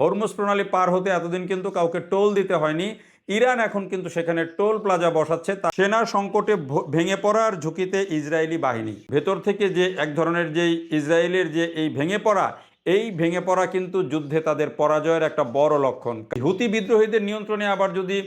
Hormuz প্রণালী পার হতে এতদিন কিন্তু কাউকে টোল দিতে হয়নি। ইরান এখন কিন্তু সেখানে টোল প্লাজা বসাচ্ছে। তা সেনা সংকটে ভেঙে পড়ার ঝুঁকিতে ইসরায়েলি বাহিনী ভেতর থেকে যে এক ধরনের যেই ইসরায়েলের যে এই ভেঙে পড়া কিন্তু যুদ্ধে তাদের পরাজয়ের একটা বড় লক্ষণ। হুতি বিদ্রোহীদের নিয়ন্ত্রণে আবার যদি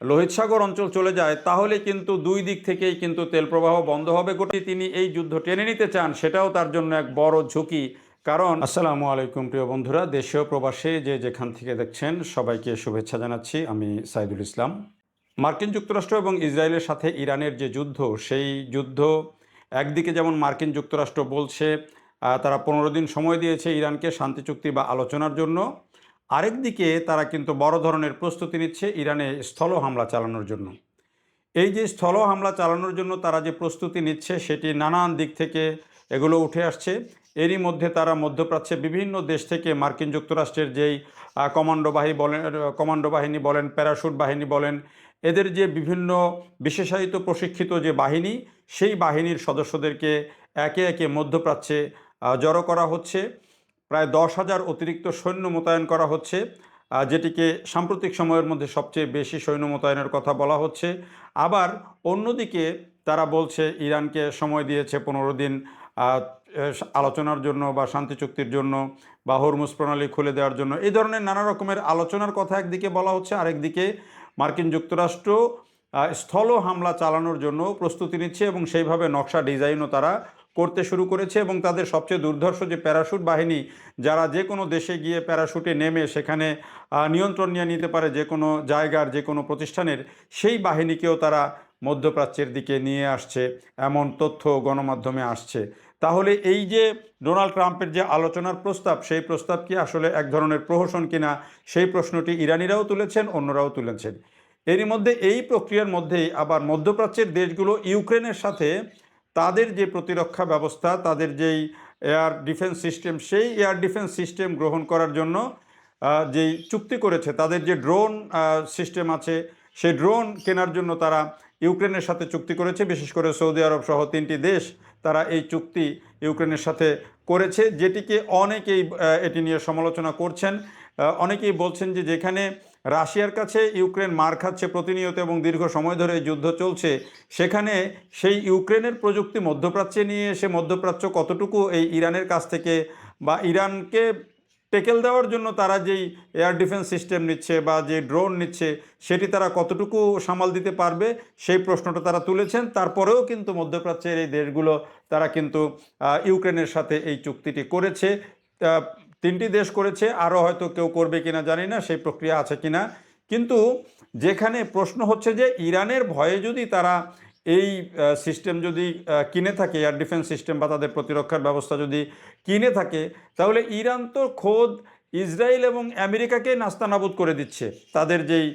লোহিত সাগর অঞ্চল চলে যায় তাহলে কিন্তু দুই দিক থেকেই কিন্তু তেল প্রবাহ বন্ধ হবে। তিনি এই যুদ্ধ টেনে নিতে চান, সেটাও তার জন্য এক বড় ঝুঁকি। কারণ আসসালামু আলাইকুম প্রিয় বন্ধুরা, দেশীয় প্রবাসে যে যেখান থেকে দেখছেন সবাইকে শুভেচ্ছা জানাচ্ছি। আমি সাইদুল ইসলাম। মার্কিন যুক্তরাষ্ট্র এবং ইসরায়েলের সাথে ইরানের যে যুদ্ধ, সেই যুদ্ধ একদিকে যেমন মার্কিন যুক্তরাষ্ট্র বলছে তারা 15 দিন সময় দিয়েছে ইরানকে শান্তি চুক্তি বা আলোচনার জন্য, আরেকদিকে তারা কিন্তু বড় ধরনের প্রস্তুতি নিচ্ছে ইরানে স্থল হামলা চালানোর জন্য। এই যে স্থল হামলা চালানোর জন্য তারা যে প্রস্তুতি নিচ্ছে সেটি নানান দিক থেকে এগুলো উঠে আসছে। এরই মধ্যে তারা মধ্যপ্রাচ্যে বিভিন্ন দেশ থেকে মার্কিন যুক্তরাষ্ট্রের যেই কমান্ডো বাহিনী বলেন, প্যারাশুট বাহিনী বলেন, এদের যে বিভিন্ন বিশেষায়িত প্রশিক্ষিত যে বাহিনী, সেই বাহিনীর সদস্যদেরকে একে একে মধ্যপ্রাচ্যে জড়ো করা হচ্ছে। প্রায় 10,000 অতিরিক্ত সৈন্য মোতায়েন করা হচ্ছে, যেটিকে সাম্প্রতিক সময়ের মধ্যে সবচেয়ে বেশি সৈন্য মোতায়েনের কথা বলা হচ্ছে। আবার অন্যদিকে তারা বলছে ইরানকে সময় দিয়েছে 15 দিন আলোচনার জন্য বা শান্তি চুক্তির জন্য বা হরমুজ প্রণালী খুলে দেওয়ার জন্য। এই ধরনের নানা রকমের আলোচনার কথা একদিকে বলা হচ্ছে, আরেকদিকে মার্কিন যুক্তরাষ্ট্র স্থল হামলা চালানোর জন্য প্রস্তুতি নিচ্ছে এবং সেইভাবে নকশা ডিজাইনও তারা করতে শুরু করেছে। এবং তাদের সবচেয়ে দুর্ধর্ষ যে প্যারাশুট বাহিনী, যারা যে কোনো দেশে গিয়ে প্যারাশুটে নেমে সেখানে নিয়ন্ত্রণ নিয়ে নিতে পারে যে কোনো জায়গার যে কোনো প্রতিষ্ঠানের, সেই বাহিনীকেও তারা মধ্যপ্রাচ্যের দিকে নিয়ে আসছে, এমন তথ্য গণমাধ্যমে আসছে। তাহলে এই যে ডোনাল্ড ট্রাম্পের যে আলোচনার প্রস্তাব, সেই প্রস্তাব কি আসলে এক ধরনের প্রহসন কিনা, সেই প্রশ্নটি ইরানিরাও তুলেছেন, অন্যরাও তুলেছেন। এরই মধ্যে এই প্রক্রিয়ার মধ্যেই আবার মধ্যপ্রাচ্যের দেশগুলো ইউক্রেনের সাথে তাদের যে প্রতিরক্ষা ব্যবস্থা, তাদের যেই এয়ার ডিফেন্স সিস্টেম, সেই এয়ার ডিফেন্স সিস্টেম গ্রহণ করার জন্য যেই চুক্তি করেছে, তাদের যে ড্রোন সিস্টেম আছে, সেই ড্রোন কেনার জন্য তারা ইউক্রেনের সাথে চুক্তি করেছে। বিশেষ করে সৌদি আরব সহ 3টি দেশ তারা এই চুক্তি ইউক্রেনের সাথে করেছে, যেটিকে অনেকেই এটি নিয়ে সমালোচনা করছেন। অনেকেই বলছেন যে যেখানে রাশিয়ার কাছে ইউক্রেন মার খাচ্ছে প্রতিনিয়ত এবং দীর্ঘ সময় ধরে যুদ্ধ চলছে, সেখানে সেই ইউক্রেনের প্রযুক্তি মধ্যপ্রাচ্যে নিয়ে এসে মধ্যপ্রাচ্য কতটুকু এই ইরানের কাছ থেকে বা ইরানকে টেকেল দেওয়ার জন্য তারা যেই এয়ার ডিফেন্স সিস্টেম নিচ্ছে বা যে ড্রোন নিচ্ছে, সেটি তারা কতটুকু সামাল দিতে পারবে, সেই প্রশ্নটা তারা তুলেছেন। তারপরেও কিন্তু মধ্যপ্রাচ্যের এই দেশগুলো তারা কিন্তু ইউক্রেনের সাথে এই চুক্তিটি করেছে। 3টি দেশ করেছে, আরও হয়তো কেউ করবে কিনা জানি না, সেই প্রক্রিয়া আছে কিনা। কিন্তু যেখানে প্রশ্ন হচ্ছে যে ইরানের ভয়ে যদি তারা এই সিস্টেম যদি কিনে থাকে, এয়ার ডিফেন্স সিস্টেম বা তাদের প্রতিরক্ষার ব্যবস্থা যদি কিনে থাকে, তাহলে ইরান তো খোদ ইসরায়েল এবং আমেরিকাকে নাস্তানাবুদ করে দিচ্ছে। তাদের যেই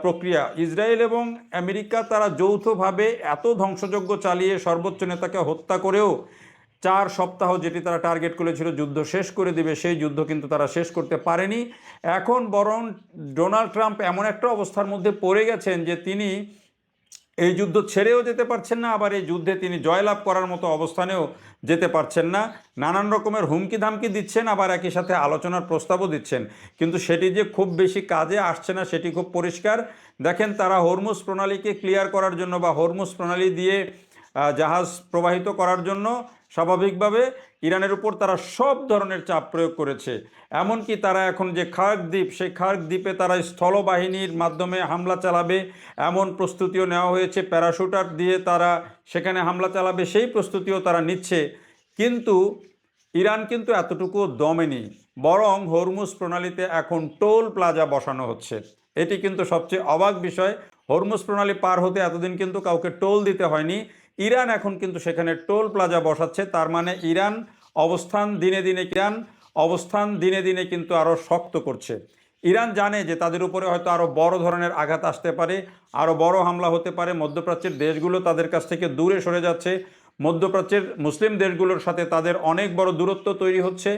প্রক্রিয়া, ইসরায়েল এবং আমেরিকা তারা যৌথভাবে এত ধ্বংসযজ্ঞ চালিয়ে সর্বোচ্চ নেতাকে হত্যা করেও 4 সপ্তাহ যেটি তারা টার্গেট করেছিল যুদ্ধ শেষ করে দিবে, সেই যুদ্ধ কিন্তু তারা শেষ করতে পারেনি। এখন বরং ডোনাল্ড ট্রাম্প এমন একটা অবস্থার মধ্যে পড়ে গেছেন যে তিনি এই যুদ্ধ ছেড়েও যেতে পারছেন না, আবার এই যুদ্ধে তিনি জয়লাভ করার মতো অবস্থানেও যেতে পারছেন না। নানান রকমের হুমকি ধামকি দিচ্ছেন, আবার একই সাথে আলোচনার প্রস্তাবও দিচ্ছেন, কিন্তু সেটি যে খুব বেশি কাজে আসছে না সেটি খুব পরিষ্কার। দেখেন, তারা হরমুজ প্রণালীকে ক্লিয়ার করার জন্য বা হরমুজ প্রণালী দিয়ে জাহাজ প্রবাহিত করার জন্য স্বাভাবিকভাবে ইরানের উপর তারা সব ধরনের চাপ প্রয়োগ করেছে। এমনকি তারা এখন যে খার্ক দ্বীপ, সেই খার্ক দ্বীপে তারা স্থলবাহিনীর মাধ্যমে হামলা চালাবে, এমন প্রস্তুতিও নেওয়া হয়েছে। প্যারাশুটার দিয়ে তারা সেখানে হামলা চালাবে, সেই প্রস্তুতিও তারা নিচ্ছে। কিন্তু ইরান কিন্তু এতটুকু দমেনি, বরং হরমুজ প্রণালীতে এখন টোল প্লাজা বসানো হচ্ছে। এটি কিন্তু সবচেয়ে অবাক বিষয়। হরমুজ প্রণালী পার হতে এতদিন কিন্তু কাউকে টোল দিতে হয়নি, ইরান এখন কিন্তু সেখানে টোল প্লাজা বসাচ্ছে। তার মানে ইরান অবস্থান দিনে দিনে কিন্তু আরও শক্ত করছে। ইরান জানে যে তাদের উপরে হয়তো আরও বড় ধরনের আঘাত আসতে পারে, আরও বড় হামলা হতে পারে। মধ্যপ্রাচ্যের দেশগুলো তাদের কাছ থেকে দূরে সরে যাচ্ছে, মধ্যপ্রাচ্যের মুসলিম দেশগুলোর সাথে তাদের অনেক বড় দূরত্ব তৈরি হচ্ছে,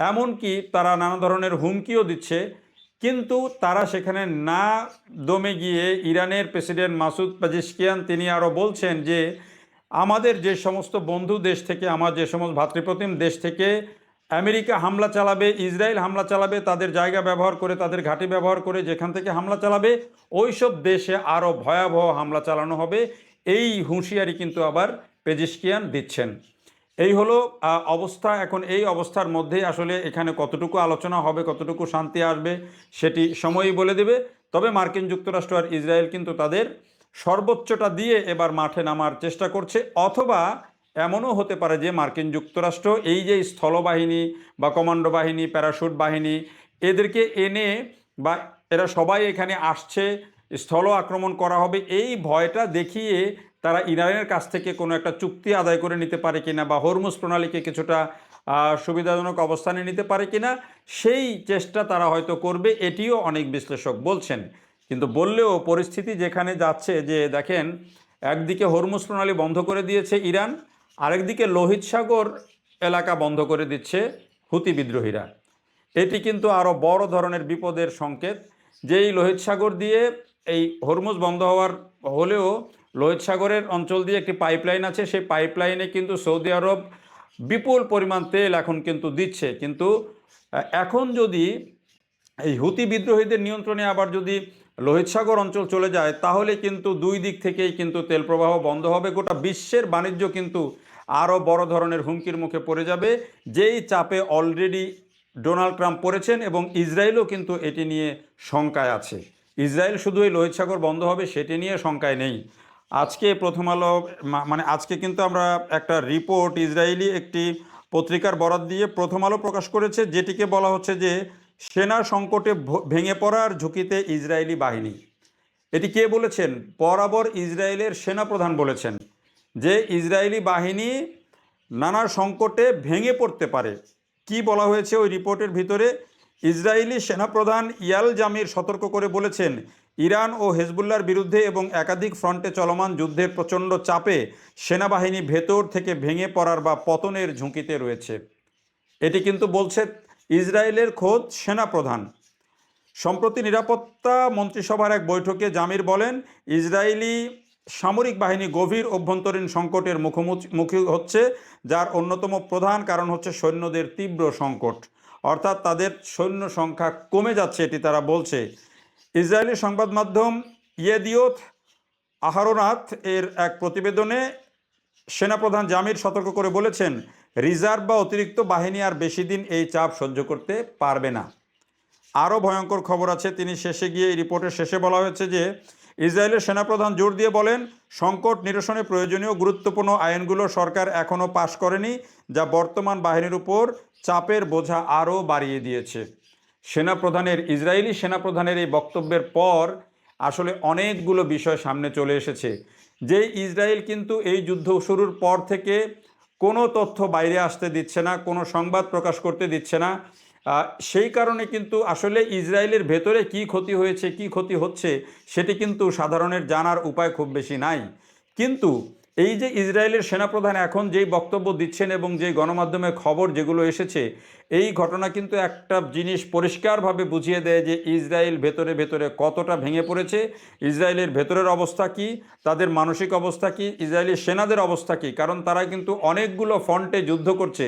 এমনকি তারা নানা ধরনের হুমকিও দিচ্ছে। কিন্তু তারা সেখানে না দমে গিয়ে ইরানের প্রেসিডেন্ট মাসুদ পেজেশকিয়ান তিনি আরও বলছেন যে আমাদের যে সমস্ত বন্ধু দেশ থেকে, আমার যে সমস্ত ভাতৃপ্রতিম দেশ থেকে আমেরিকা হামলা চালাবে, ইসরায়েল হামলা চালাবে, তাদের জায়গা ব্যবহার করে, তাদের ঘাঁটি ব্যবহার করে যেখান থেকে হামলা চালাবে, ওই সব দেশে আরও ভয়াবহ হামলা চালানো হবে, এই হুঁশিয়ারি কিন্তু আবার পেজিশকিয়ান দিচ্ছেন। এই হলো অবস্থা। এখন এই অবস্থার মধ্যেই আসলে এখানে কতটুকু আলোচনা হবে, কতটুকু শান্তি আসবে সেটি সময়ই বলে দেবে। তবে মার্কিন যুক্তরাষ্ট্র আর ইসরায়েল কিন্তু তাদের সর্বোচ্চটা দিয়ে এবার মাঠে নামার চেষ্টা করছে, অথবা এমনও হতে পারে যে মার্কিন যুক্তরাষ্ট্র এই যে স্থলবাহিনী বা কমান্ডো বাহিনী, প্যারাশুট বাহিনী, এদেরকে এনে বা এরা সবাই এখানে আসছে, স্থল আক্রমণ করা হবে, এই ভয়টা দেখিয়ে তারা ইরানের কাছ থেকে কোনো একটা চুক্তি আদায় করে নিতে পারে কিনা, বা হরমুজ প্রণালীকে কিছুটা সুবিধাজনক অবস্থানে নিতে পারে কিনা, সেই চেষ্টা তারা হয়তো করবে, এটিও অনেক বিশ্লেষক বলছেন। কিন্তু বললেও পরিস্থিতি যেখানে যাচ্ছে, যে দেখেন একদিকে হরমুজ প্রণালী বন্ধ করে দিয়েছে ইরান, আরেকদিকে লোহিত সাগর এলাকা বন্ধ করে দিচ্ছে হুতি বিদ্রোহীরা। এটি কিন্তু আরও বড় ধরনের বিপদের সংকেত। যেই লোহিত সাগর দিয়ে এই হরমুজ বন্ধ হলেও লোহিত সাগরের অঞ্চল দিয়ে একটি পাইপলাইন আছে, সেই পাইপলাইনে কিন্তু সৌদি আরব বিপুল পরিমাণ তেল এখন কিন্তু দিচ্ছে। কিন্তু এখন যদি এই হুতি বিদ্রোহীদের নিয়ন্ত্রণে আবার যদি লোহিত সাগর অঞ্চল চলে যায়, তাহলে কিন্তু দুই দিক থেকেই কিন্তু তেল প্রবাহ বন্ধ হবে। গোটা বিশ্বের বাণিজ্য কিন্তু আরও বড় ধরনের হুমকির মুখে পড়ে যাবে, যেই চাপে অলরেডি ডোনাল্ড ট্রাম্প পড়েছেন, এবং ইসরায়েলও কিন্তু এটি নিয়ে শঙ্কায় আছে। ইসরায়েল শুধু এই লোহিত সাগর বন্ধ হবে সেটি নিয়ে শঙ্কায় নেই। আজকে প্রথম আলো, মানে আজকে কিন্তু আমরা একটা রিপোর্ট ইসরায়েলি একটি পত্রিকার বরাত দিয়ে প্রথম আলো প্রকাশ করেছে, যেটিকে বলা হচ্ছে যে সেনা সংকটে ভেঙে পড়ার ঝুঁকিতে ইসরায়েলি বাহিনী। এটি কে বলেছেন? বরাবর ইসরায়েলের সেনাপ্রধান বলেছেন যে ইসরায়েলি বাহিনী নানা সংকটে ভেঙে পড়তে পারে। কি বলা হয়েছে ওই রিপোর্টের ভিতরে? ইসরায়েলি সেনাপ্রধান ইয়াল জামির সতর্ক করে বলেছেন, ইরান ও হেজবুল্লার বিরুদ্ধে এবং একাধিক ফ্রন্টে চলমান যুদ্ধের প্রচণ্ড চাপে সেনাবাহিনী ভেতর থেকে ভেঙে পড়ার বা পতনের ঝুঁকিতে রয়েছে। এটি কিন্তু বলছে ইসরায়েলের খোদ সেনাপ্রধান। সম্প্রতি নিরাপত্তা মন্ত্রিসভার এক বৈঠকে জামির বলেন, ইসরায়েলি সামরিক বাহিনী গভীর অভ্যন্তরীণ সংকটের মুখোমুখি হচ্ছে, যার অন্যতম প্রধান কারণ হচ্ছে সৈন্যদের তীব্র সংকট, অর্থাৎ তাদের সৈন্য সংখ্যা কমে যাচ্ছে, এটি তারা বলছে। ইসরায়েলি সংবাদ মাধ্যম ইয়েদিওথ আহারোনাথ এর এক প্রতিবেদনে সেনাপ্রধান জামির সতর্ক করে বলেছেন, রিজার্ভ বা অতিরিক্ত বাহিনী আর বেশি দিন এই চাপ সহ্য করতে পারবে না। আরও ভয়ঙ্কর খবর আছে, তিনি শেষে গিয়ে এই রিপোর্টের শেষে বলা হয়েছে যে ইসরায়েলের সেনাপ্রধান জোর দিয়ে বলেন, সংকট নিরসনে প্রয়োজনীয় গুরুত্বপূর্ণ আইনগুলো সরকার এখনও পাশ করেনি, যা বর্তমান বাহিনীর উপর চাপের বোঝা আরও বাড়িয়ে দিয়েছে। ইসরায়েলি সেনাপ্রধানের এই বক্তব্যের পর আসলে অনেকগুলো বিষয় সামনে চলে এসেছে, যে ইসরায়েল কিন্তু এই যুদ্ধ শুরুর পর থেকে কোনো তথ্য বাইরে আসতে দিচ্ছে না, কোনো সংবাদ প্রকাশ করতে দিচ্ছে না। সেই কারণে কিন্তু আসলে ইসরায়েলের ভেতরে কি ক্ষতি হয়েছে, কি ক্ষতি হচ্ছে, সেটি কিন্তু সাধারণের জানার উপায় খুব বেশি নাই। কিন্তু এই যে ইসরায়েলের সেনাপ্রধান এখন যেই বক্তব্য দিচ্ছেন এবং যে গণমাধ্যমে খবর যেগুলো এসেছে, এই ঘটনা কিন্তু একটা জিনিস পরিষ্কারভাবে বুঝিয়ে দেয় যে ইসরায়েল ভেতরে ভেতরে কতটা ভেঙে পড়েছে, ইসরায়েলের ভেতরের অবস্থা কি, তাদের মানসিক অবস্থা কি, ইসরায়েলি সেনাদের অবস্থা কি। কারণ তারা কিন্তু অনেকগুলো ফ্রন্টে যুদ্ধ করছে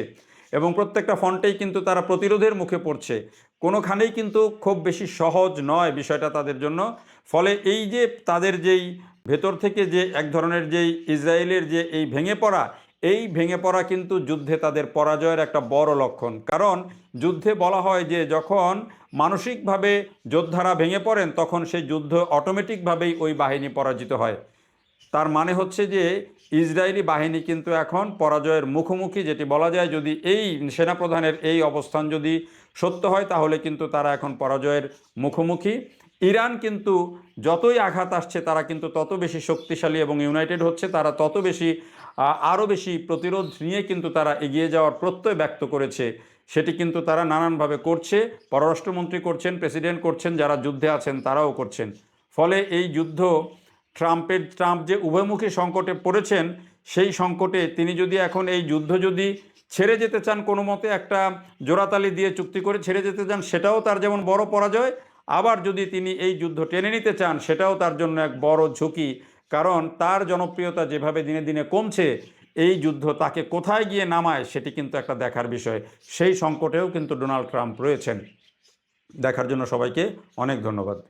এবং প্রত্যেকটা ফ্রন্টেই কিন্তু তারা প্রতিরোধের মুখে পড়ছে। কোনোখানেই কিন্তু খুব বেশি সহজ নয় বিষয়টা তাদের জন্য। ফলে এই যে তাদের যেই ভেতর থেকে যে এক ধরনের যেই ইসরায়েলের যে এই ভেঙে পড়া কিন্তু যুদ্ধে তাদের পরাজয়ের একটা বড় লক্ষণ। কারণ যুদ্ধে বলা হয় যে যখন মানসিকভাবে যোদ্ধারা ভেঙে পড়েন, তখন সেই যুদ্ধ অটোমেটিকভাবেই ওই বাহিনী পরাজিত হয়। তার মানে হচ্ছে যে ইসরায়েলি বাহিনী কিন্তু এখন পরাজয়ের মুখোমুখি, যেটি বলা যায় যদি এই সেনাপ্রধানের এই অবস্থান যদি সত্য হয়, তাহলে কিন্তু তারা এখন পরাজয়ের মুখোমুখি। ইরান কিন্তু যতই আঘাত আসছে তারা কিন্তু তত বেশি শক্তিশালী এবং ইউনাইটেড হচ্ছে, তারা তত বেশি আরও বেশি প্রতিরোধ নিয়ে কিন্তু তারা এগিয়ে যাওয়ার প্রত্যয় ব্যক্ত করেছে। সেটি কিন্তু তারা নানানভাবে করছে, পররাষ্ট্রমন্ত্রী করছেন, প্রেসিডেন্ট করছেন, যারা যুদ্ধে আছেন তারাও করছেন। ফলে এই যুদ্ধ ট্রাম্প যে উভয়মুখী সংকটে পড়েছেন, সেই সংকটে তিনি যদি এখন এই যুদ্ধ যদি ছেড়ে যেতে চান, কোনো মতে একটা জোড়াতালি দিয়ে চুক্তি করে ছেড়ে যেতে চান, সেটাও তার যেমন বড় পরাজয়। আবার যদি তিনি এই যুদ্ধ টেনে নিতে চান, সেটাও তার জন্য এক বড় ঝুঁকি। কারণ তার জনপ্রিয়তা যেভাবে দিনে দিনে কমছে, এই যুদ্ধ তাকে কোথায় গিয়ে নামায় সেটি কিন্তু একটা দেখার বিষয়। সেই সংকটেও কিন্তু ডোনাল্ড ট্রাম্প রয়েছেন। দেখার জন্য সবাইকে অনেক ধন্যবাদ।